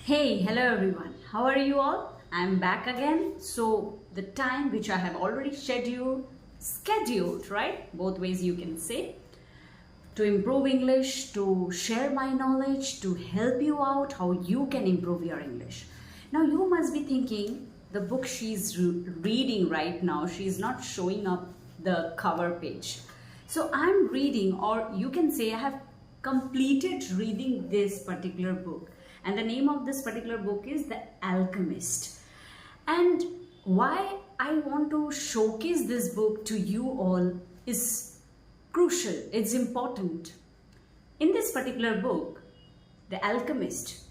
Hey, hello everyone. How are you all? I'm back again. So, the time which I have already scheduled, right? Both ways you can say, to improve English, to share my knowledge, to help you out how you can improve your English. Now, you must be thinking the book she's reading right now, she's not showing up the cover page. So, I'm reading, or you can say I have completed reading this particular book, and the name of this particular book is The Alchemist. And why I want to showcase this book to you all is crucial, it's important. In this particular book, The Alchemist,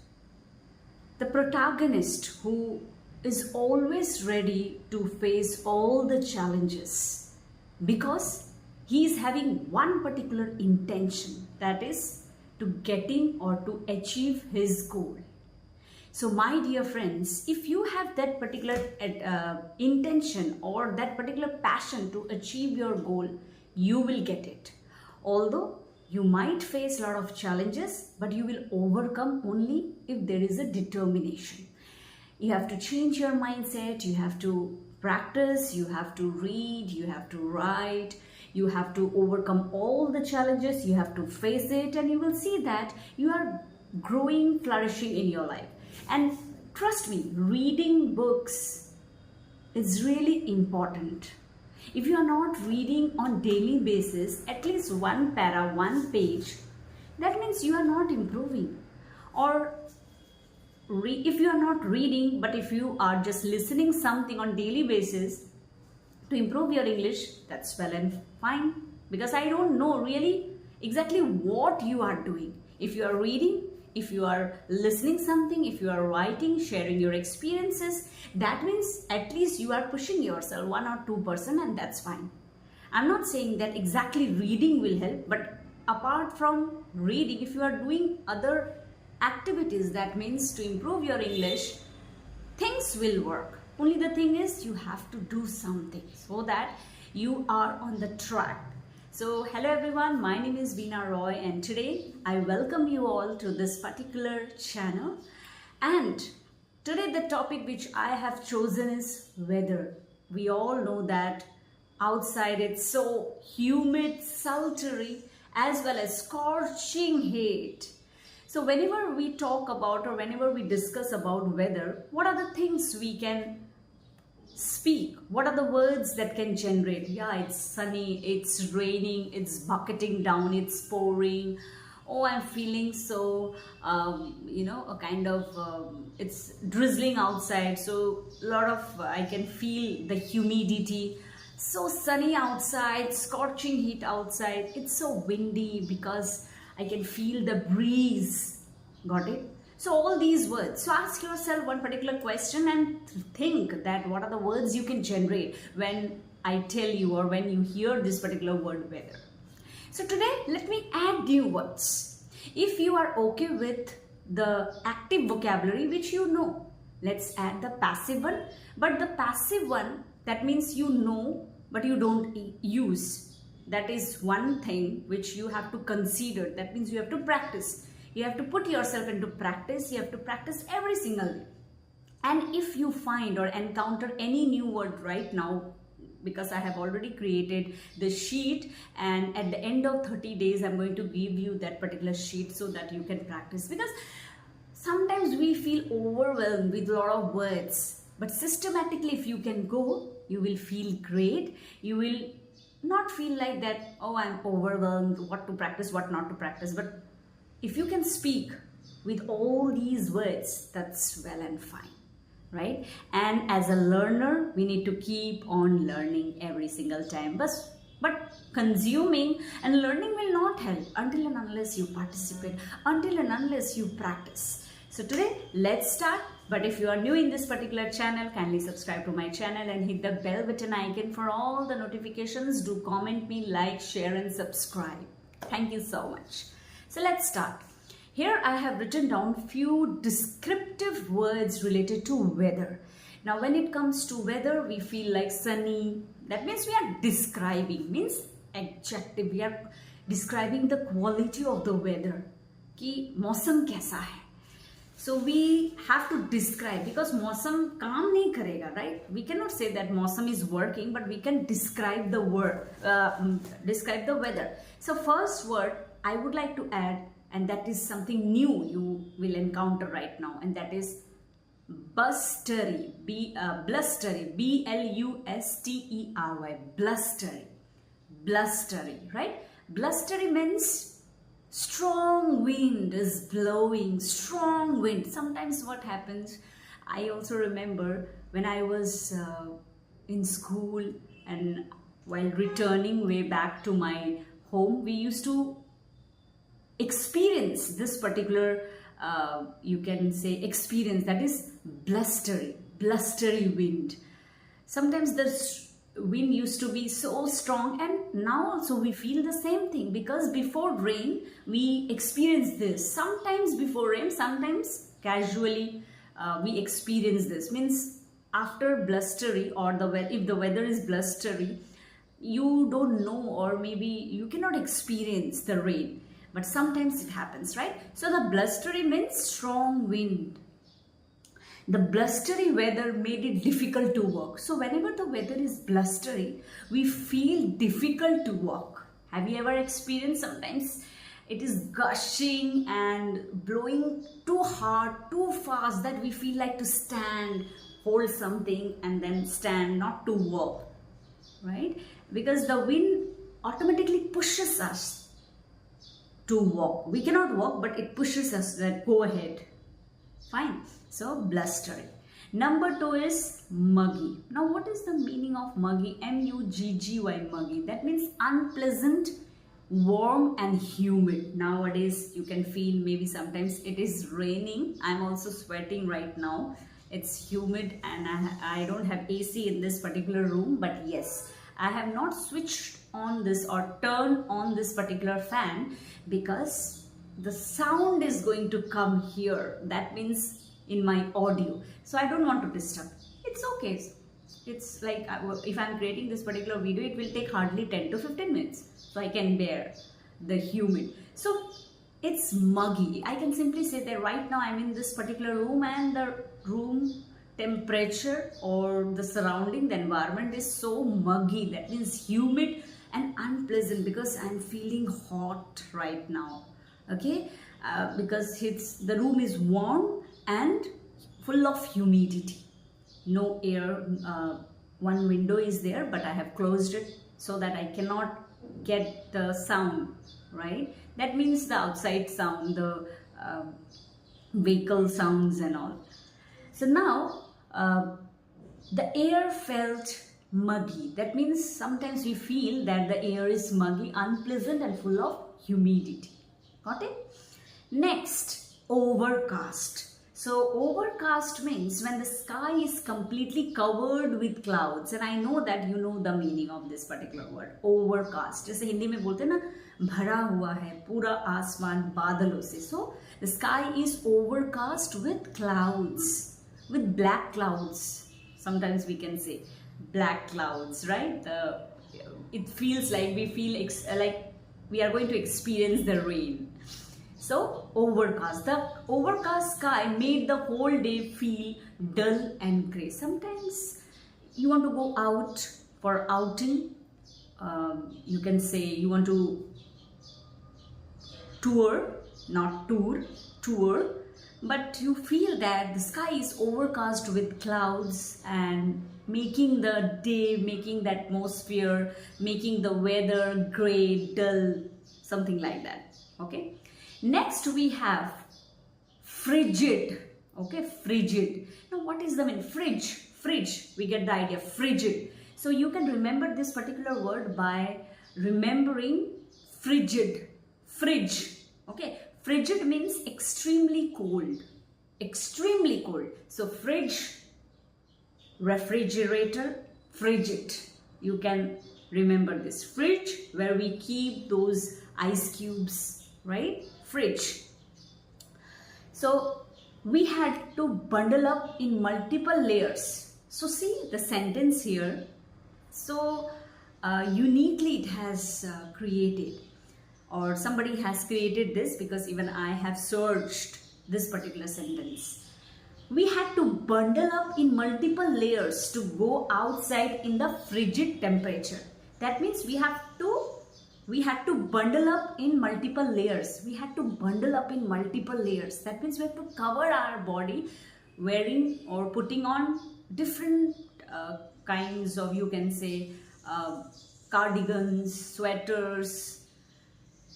the protagonist who is always ready to face all the challenges because he is having one particular intention, that is to getting or to achieve his goal. So my dear friends, if you have that particular intention or that particular passion to achieve your goal, you will get it. Although you might face a lot of challenges, but you will overcome only if there is a determination. You have to change your mindset, you have to practice, you have to read, you have to write, you have to overcome all the challenges, you have to face it, and you will see that you are growing, flourishing in your life. And trust me, reading books is really important. If you are not reading on daily basis, at least one para, one page, that means you are not improving. Or if you are not reading, but if you are just listening something on daily basis to improve your English, that's well and fine, because I don't know really exactly what you are doing. If you are reading, if you are listening something, if you are writing, sharing your experiences, that means at least you are pushing yourself 1 or 2%, and that's fine. I'm not saying that exactly reading will help, but apart from reading, if you are doing other activities, that means to improve your English, things will work. Only the thing is you have to do something so that you are on the track. So hello everyone, my name is Veena Roy, and today I welcome you all to this particular channel. And today the topic which I have chosen is weather. We all know that outside it's so humid, sultry, as well as scorching heat. So whenever we talk about or whenever we discuss about weather, what are the things we can speak? What are the words that can generate? Yeah, it's sunny, it's raining, it's bucketing down, it's pouring. Oh, I'm feeling so, a kind of, it's drizzling outside. So a lot of, I can feel the humidity. So sunny outside, scorching heat outside. It's so windy because I can feel the breeze. Got it? So all these words. So ask yourself one particular question and think that what are the words you can generate when I tell you or when you hear this particular word weather. So today let me add new words. If you are okay with the active vocabulary which you know, let's add the passive one. But the passive one, that means you know but you don't use. That is one thing which you have to consider. That means you have to practice. You have to put yourself into practice. You have to practice every single day. And if you find or encounter any new word right now, because I have already created the sheet, and at the end of 30 days, I'm going to give you that particular sheet so that you can practice. Because sometimes we feel overwhelmed with a lot of words, but systematically if you can go, you will feel great. You will not feel like that, oh, I'm overwhelmed, what to practice, what not to practice. But if you can speak with all these words, that's well and fine, right? And as a learner, we need to keep on learning every single time. But consuming and learning will not help until and unless you participate, until and unless you practice. So today, let's start. But if you are new in this particular channel, kindly subscribe to my channel and hit the bell button icon for all the notifications. Do comment me, like, share and subscribe. Thank you so much. So let's start. Here I have written down few descriptive words related to weather. Now when it comes to weather, we feel like sunny. That means we are describing, means adjective. We are describing the quality of the weather. कि मौसम कैसा है. So we have to describe, because मौसम काम नहीं करेगा, right? We cannot say that मौसम is working, but we can describe the word, describe the weather. So first word I would like to add, and that is something new you will encounter right now, and that is blustery. Blustery, B-L-U-S-T-E-R-Y, blustery. Blustery, right? Blustery means strong wind is blowing, strong wind. Sometimes what happens, I also remember when I was in school and while returning way back to my home, we used to experience this particular, you can say experience, that is blustery wind. Sometimes the wind used to be so strong, and now also we feel the same thing, because before rain we experience this. Sometimes before rain, sometimes casually we experience this. Means after blustery, or if the weather is blustery, you don't know, or maybe you cannot experience the rain, but sometimes it happens, right? So the blustery means strong wind. The blustery weather made it difficult to walk. So whenever the weather is blustery, we feel difficult to walk. Have you ever experienced? Sometimes it is gushing and blowing too hard, too fast, that we feel like to stand, hold something and then stand, not to walk, right? Because the wind automatically pushes us to walk. We cannot walk, but it pushes us that go ahead. Fine. So blustery. Number 2 is muggy. Now what is the meaning of muggy? M-U-G-G-Y, muggy. That means unpleasant, warm and humid. Nowadays you can feel, maybe sometimes it is raining. I'm also sweating right now. It's humid and I don't have AC in this particular room, but yes, I have not switched on this or turned on this particular fan because the sound is going to come here. That means in my audio, so I don't want to disturb. It's okay. It's like if I'm creating this particular video, it will take hardly 10 to 15 minutes, so I can bear the humid. So it's muggy. I can simply say that right now I'm in this particular room and the room temperature or the surrounding, the environment is so muggy. That means humid and unpleasant, because I'm feeling hot right now. Okay, because the room is warm and full of humidity. No air. One window is there, but I have closed it so that I cannot get the sound, right? That means the outside sound, the vehicle sounds and all. So now the air felt muggy. That means sometimes we feel that the air is muggy, unpleasant and full of humidity. Got it? Next, overcast. So overcast means when the sky is completely covered with clouds, and I know that you know the meaning of this particular word, overcast. जैसे हिंदी में बोलते हैं ना, भरा हुआ है पूरा आसमान बादलों से. So the sky is overcast with clouds, with black clouds. Sometimes we can say black clouds, right? It feels like like we are going to experience the rain. So overcast. The overcast sky made the whole day feel dull and grey. Sometimes you want to go out for outing. You can say you want to tour, not tour. But you feel that the sky is overcast with clouds and making the day, making the atmosphere, making the weather grey, dull, something like that. Okay. Next we have frigid. Okay, frigid. Now what is the meaning? Fridge. We get the idea. Frigid. So you can remember this particular word by remembering frigid. Fridge. Okay. Frigid means extremely cold. Extremely cold. So fridge, refrigerator, frigid. You can remember this. Fridge, where we keep those ice cubes, right? Fridge. So we had to bundle up in multiple layers. So see the sentence here. So uniquely it has created, or somebody has created this, because even I have searched this particular sentence. We had to bundle up in multiple layers to go outside in the frigid temperature. That means we had to bundle up in multiple layers. We had to bundle up in multiple layers. That means we have to cover our body wearing or putting on different kinds of, you can say, cardigans, sweaters,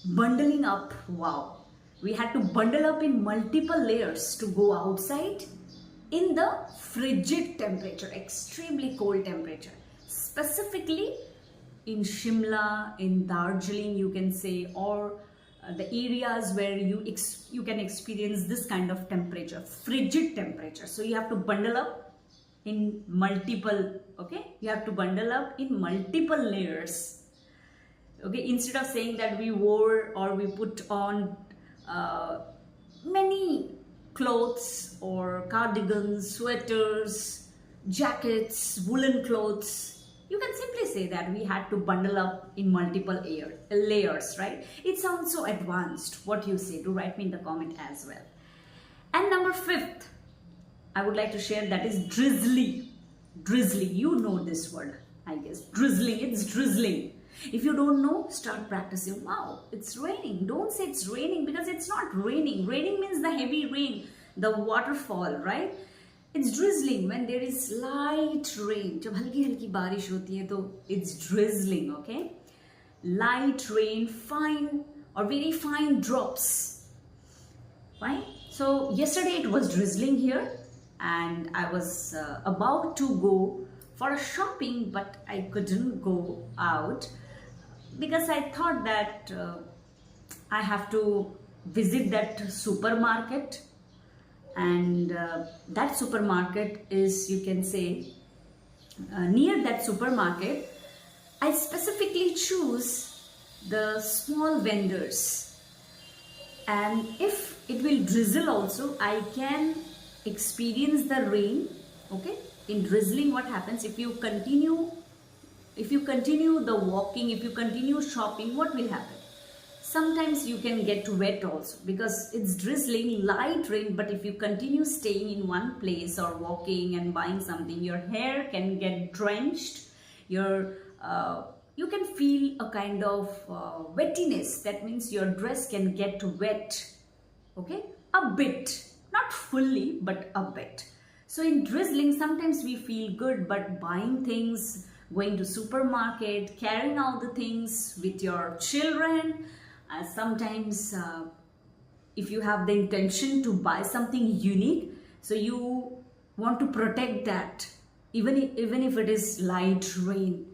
bundling up. Wow. We had to bundle up in multiple layers to go outside in the frigid temperature, extremely cold temperature. Specifically in Shimla, in Darjeeling, you can say, or the areas where you can experience this kind of temperature, frigid temperature. So you have to bundle up in multiple, okay? You have to bundle up in multiple layers. Okay, instead of saying that we wore or we put on many clothes or cardigans, sweaters, jackets, woolen clothes, you can simply say that we had to bundle up in multiple layers, right? It sounds so advanced. What you say? Do write me in the comment as well. And number 5th, I would like to share, that is drizzly. Drizzly, you know this word, I guess. Drizzling, it's drizzling. If you don't know, start practicing. Wow, it's raining. Don't say it's raining, because it's not raining. Raining means the heavy rain, the waterfall, right? It's drizzling when there is light rain. जब हल्की हल्की बारिश होती है तो it's drizzling, okay? Light rain, fine or very fine drops, right? So yesterday it was drizzling here, and I was about to go for a shopping, but I couldn't go out because I thought that I have to visit that supermarket, and that supermarket is, you can say, near that supermarket I specifically choose the small vendors, and if it will drizzle also, I can experience the rain. Okay, in drizzling, what happens if you continue the walking, if you continue shopping, what will happen? Sometimes you can get wet also, because it's drizzling, light rain, but if you continue staying in one place or walking and buying something, your hair can get drenched, you can feel a kind of wettiness. That means your dress can get wet, okay, a bit, not fully, but a bit. So in drizzling, sometimes we feel good, but buying things, going to supermarket, carrying out the things with your children, sometimes if you have the intention to buy something unique, so you want to protect that, even if it is light rain.